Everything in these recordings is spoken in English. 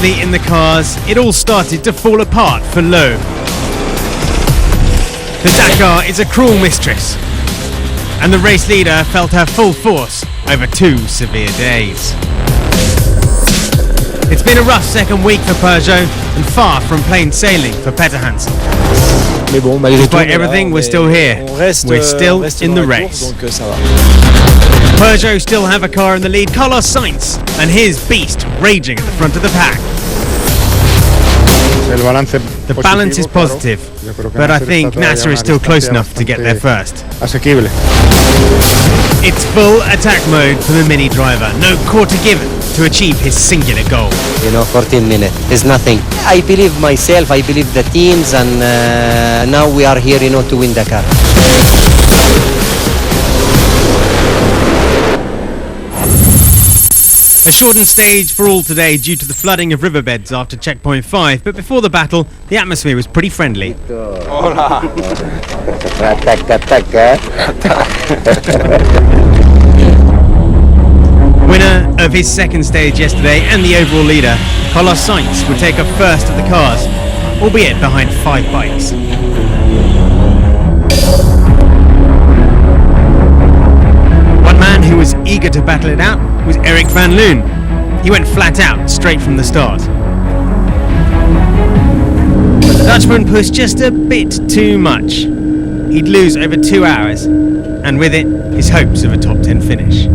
Obviously, in the cars, it all started to fall apart for Loeb. The Dakar is a cruel mistress, and the race leader felt her full force over 2 severe days. It's been a rough second week for Peugeot and far from plain sailing for Peter Hansen. Despite everything, we're still here. We're still in the race. Peugeot still have a car in the lead, Carlos Sainz, and his beast raging at the front of the pack. The balance is positive, but I think Nasser is still close enough to get there first. It's full attack mode for the Mini driver. No quarter given to achieve his singular goal. 14 minutes is nothing. I believe myself, I believe the teams, and now we are here, to win Dakar. A shortened stage for all today due to the flooding of riverbeds after checkpoint 5, but before the battle, the atmosphere was pretty friendly. Winner of his second stage yesterday and the overall leader, Carlos Sainz would take up first of the cars, albeit behind 5 bikes. One man who was eager to battle it out was Eric van Loon. He went flat out straight from the start. But the Dutchman pushed just a bit too much. He'd lose over 2 hours, and with it, his hopes of a top 10 finish.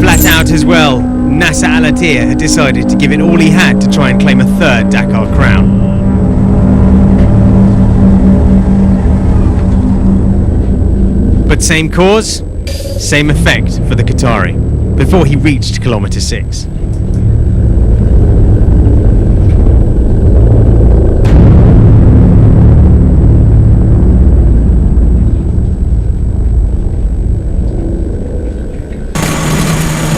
Flat out as well, Nasser Al-Attiyah had decided to give it all he had to try and claim a third Dakar crown. But same cause, same effect for the Qatari, before he reached kilometre 6.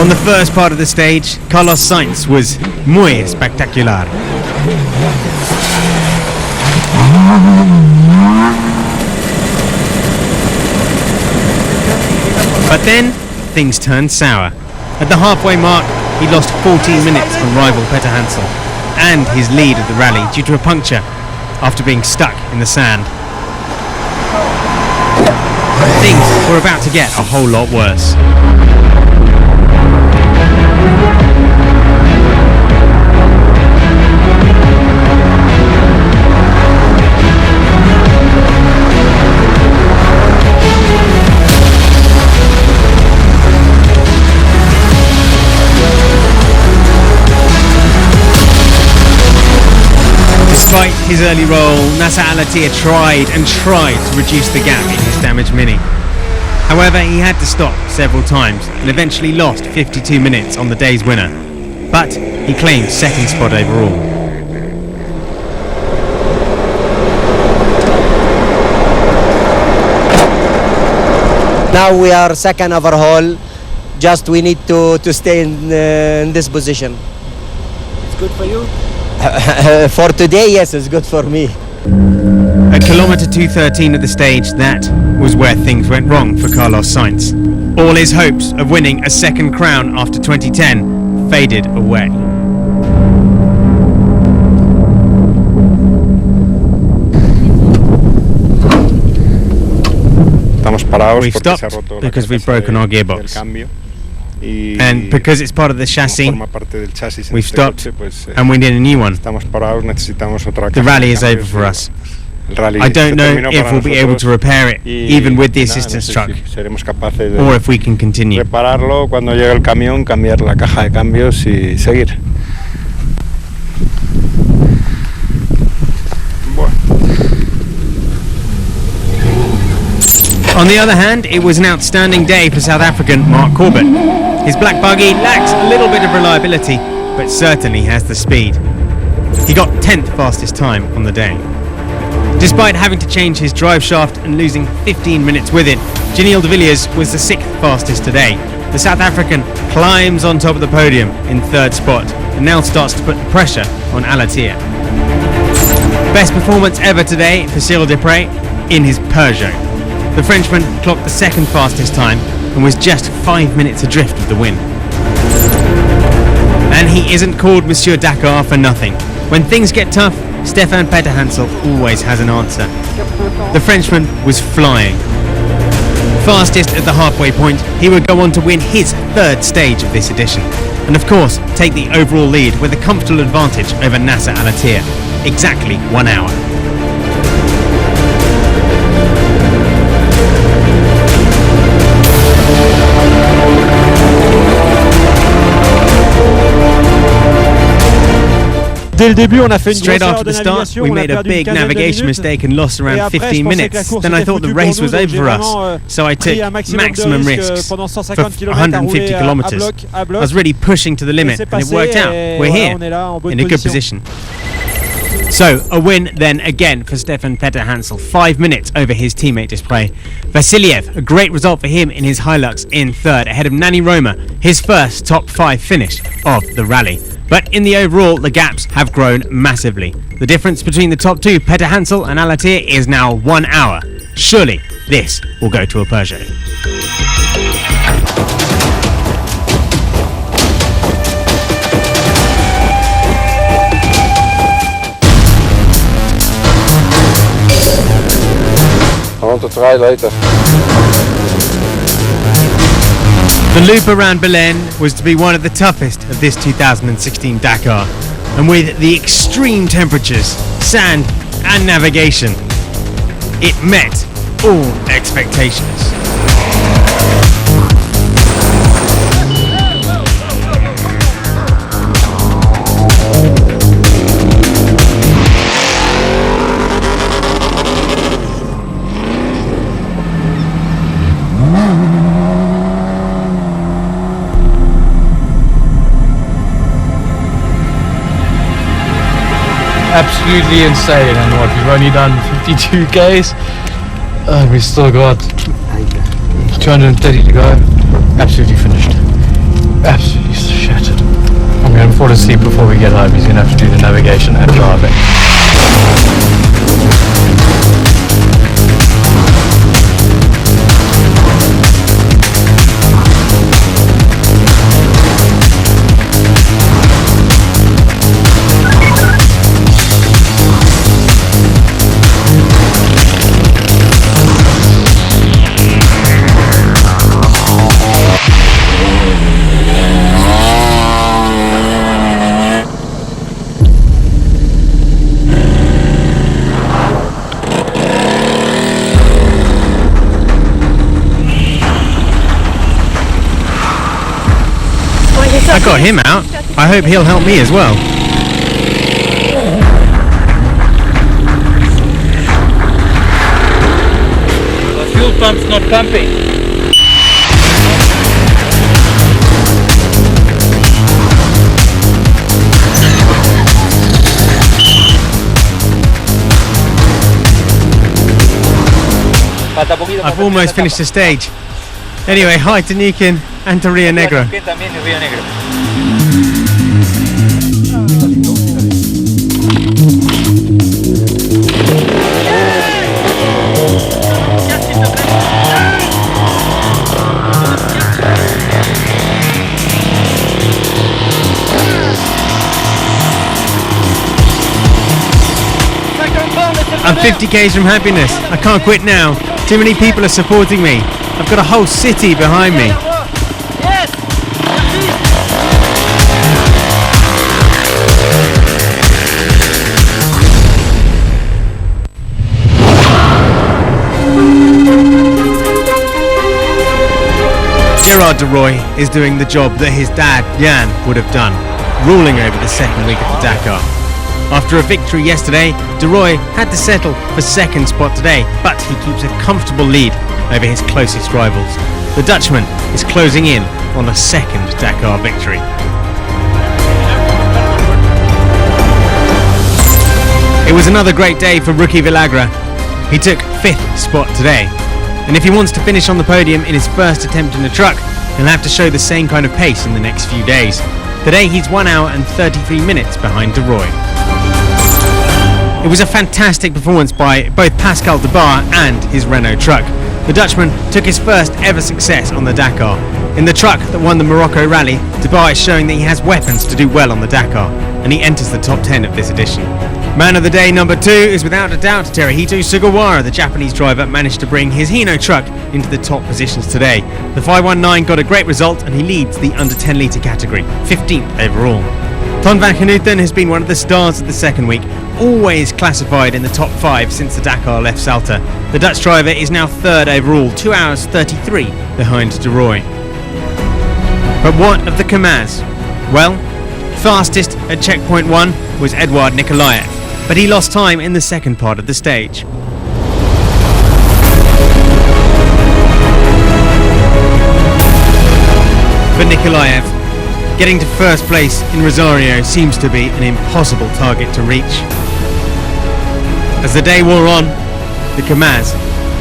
On the first part of the stage, Carlos Sainz was muy espectacular. But then, things turned sour. At the halfway mark, he lost 14 minutes on rival Peter Hansen and his lead of the rally due to a puncture after being stuck in the sand. Things were about to get a whole lot worse. Despite his early roll, Nasser Al-Attiyah tried to reduce the gap in his damaged Mini. However, he had to stop several times and eventually lost 52 minutes on the day's winner. But he claimed second spot overall. Now we are second overall. Just we need to stay in this position. It's good for you? For today, yes, it's good for me. At kilometre 2:13 at the stage, that was where things went wrong for Carlos Sainz. All his hopes of winning a second crown after 2010 faded away. We've stopped because we've broken our gearbox. And because it's part of the chassis, we've stopped and we need a new one. The rally is over for us. I don't know if we'll be able to repair it, even with the assistance truck, or if we can continue. On the other hand, it was an outstanding day for South African Mark Corbett. His black buggy lacks a little bit of reliability, but certainly has the speed. He got 10th fastest time on the day. Despite having to change his drive shaft and losing 15 minutes with it, Giniel de Villiers was the 6th fastest today. The South African climbs on top of the podium in 3rd spot and now starts to put the pressure on Al-Attiyah. Best performance ever today for Cyril Desprez in his Peugeot. The Frenchman clocked the second fastest time and was just 5 minutes adrift of the win. And he isn't called Monsieur Dakar for nothing. When things get tough, Stefan Petterhansel always has an answer. The Frenchman was flying. Fastest at the halfway point, he would go on to win his third stage of this edition. And of course, take the overall lead with a comfortable advantage over Nasser Al-Attiyah. Exactly 1 hour. Dès le début, on a fait une Straight grosse after erreur de the start, navigation, we on a made a perdu une big quinzaine de navigation minutes. mistake and lost Et around après, 15 je pensais que la minutes. course Then I était thought the foutue race pour was nous, over donc for j'ai us. vraiment, So I took pris un maximum de maximum risques risks pendant for 150 km 150 à kilometers. bloc, à bloc. I was really pushing to the Et limit c'est and it passé, worked out. et We're voilà, here on est là en bonne in a good position. position. So, a win then again for Stefan Petterhansel, 5 minutes over his teammate display. Vasiliev, a great result for him in his Hilux in third, ahead of Nani Roma, his first top 5 finish of the rally. But in the overall, the gaps have grown massively. The difference between the top two, Petterhansel and Al-Attiyah, is now 1 hour. Surely this will go to a Peugeot. I want to try later. The loop around Belen was to be one of the toughest of this 2016 Dakar, and with the extreme temperatures, sand and navigation, it met all expectations. Absolutely insane, and what, we've only done 52 Ks. We still got 230 to go. Absolutely finished. Absolutely shattered. I'm going to fall asleep before we get home. He's going to have to do the navigation and driving. I got him out. I hope he'll help me as well. The fuel pump's not pumping. I've almost finished the stage. Anyway, hi to Nikin and to Rio Negro. También en Río Negro. I'm 50 k's from happiness. I can't quit now. Too many people are supporting me. I've got a whole city behind me. Gerard de Roy is doing the job that his dad, Jan, would have done, ruling over the second week of the Dakar. After a victory yesterday, de Roy had to settle for second spot today, but he keeps a comfortable lead over his closest rivals. The Dutchman is closing in on a second Dakar victory. It was another great day for rookie Villagra. He took 5th spot today, and if he wants to finish on the podium in his first attempt in the truck, he'll have to show the same kind of pace in the next few days. Today he's 1 hour and 33 minutes behind de Roy. It It was a fantastic performance by both Pascal Debar and his Renault truck. The Dutchman took his first ever success on the Dakar. In the truck that won the Morocco Rally, Debar is showing that he has weapons to do well on the Dakar, and he enters the top 10 of this edition. Man of the day number 2 is without a doubt Teruhito Sugawara. The Japanese driver managed to bring his Hino truck into the top positions today. The 519 got a great result and he leads the under 10 litre category, 15th overall. Ton van Genuten has been one of the stars of the second week, always classified in the top 5 since the Dakar left Salta. The Dutch driver is now 3rd overall, 2 hours 33 behind De Roy. But what of the Kamaz? Well, fastest at checkpoint 1 was Eduard Nikolaev, but he lost time in the second part of the stage. For Nikolaev, getting to first place in Rosario seems to be an impossible target to reach. As the day wore on, the Kamaz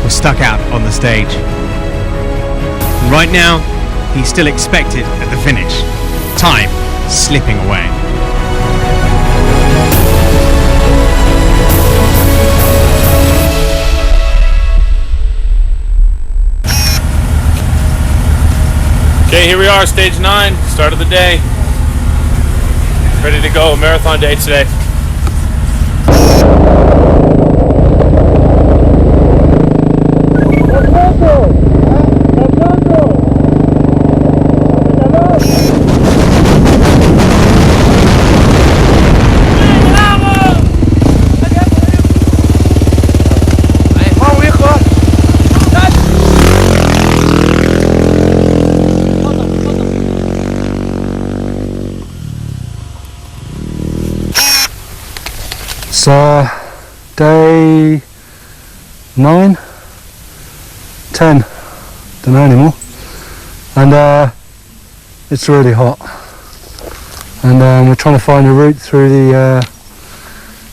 was stuck out on the stage. And right now, he's still expected at the finish. Time slipping away. Okay, here we are, stage 9, start of the day. Ready to go, marathon day today. It's day 9, 10, don't know anymore, and it's really hot, and we're trying to find a route through the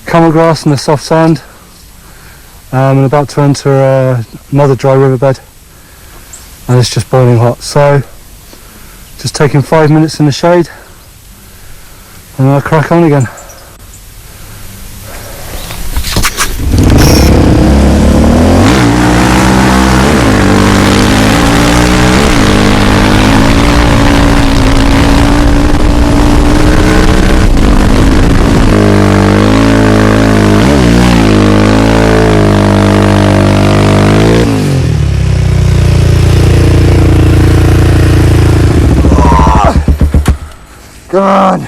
camel grass and the soft sand, and about to enter another dry riverbed, and it's just boiling hot, so just taking 5 minutes in the shade and I'll crack on again. God.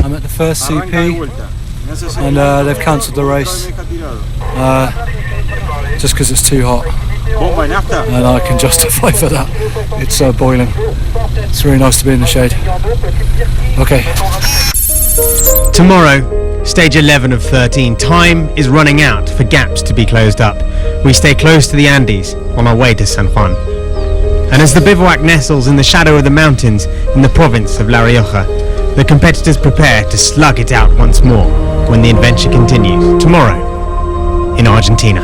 I'm at the first CP and they've cancelled the race just because it's too hot, and I can justify for that. It's boiling. It's really nice to be in the shade. Okay. Tomorrow, stage 11 of 13, time is running out for gaps to be closed up. We stay close to the Andes on our way to San Juan. And as the bivouac nestles in the shadow of the mountains in the province of La Rioja, the competitors prepare to slug it out once more when the adventure continues tomorrow in Argentina.